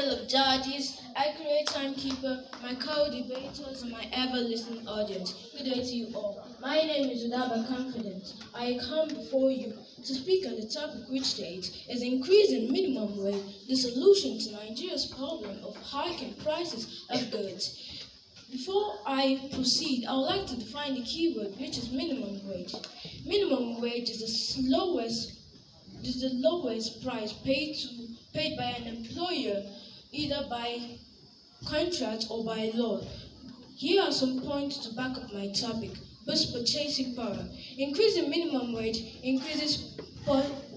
panel of judges, accurate timekeeper, my co-debaters, and my ever-listening audience. Good day to you all. My name is Udaba Confidence. I come before you to speak on the topic which states, is increasing minimum wage the solution to Nigeria's problem of hiking prices of goods? Before I proceed, I would like to define the keyword, which is minimum wage. Minimum wage is the lowest price paid by an employer, either by contract or by law. Here are some points to back up my topic. Boost purchasing power. Increasing minimum wage increases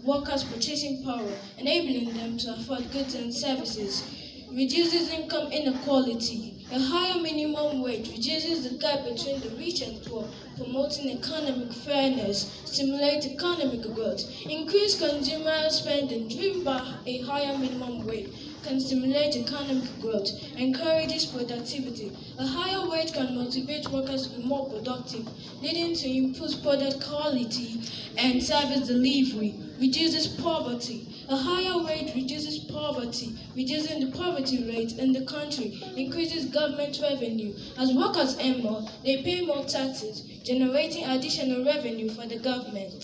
workers' purchasing power, enabling them to afford goods and services. Reduces income inequality. A higher minimum wage reduces the gap between the rich and poor, promoting economic fairness, stimulates economic growth. Increased consumer spending driven by a higher minimum wage can stimulate economic growth, encourages productivity. A higher wage can motivate workers to be more productive, leading to improved product quality and service delivery, reduces poverty. A higher wage reduces poverty, reducing the poverty rate in the country, increases government revenue. As workers earn more, they pay more taxes, generating additional revenue for the government.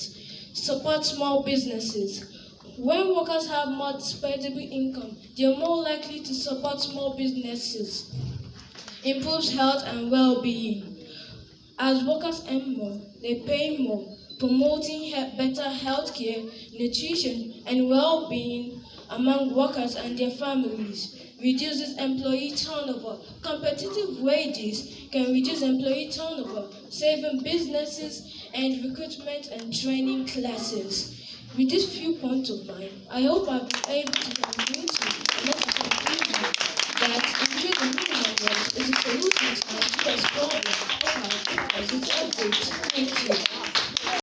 Support small businesses. When workers have more disposable income, they are more likely to support small businesses. Improves health and well-being. As workers earn more, they pay more, promoting better health care, nutrition, and well-being among workers and their families. Reduces employee turnover. Competitive wages can reduce employee turnover, saving businesses and recruitment and training classes. With these few points of mine, I hope I've been able to convince you and make a conclusion that increasing minimum wage is a solution to Nigeria's problem of high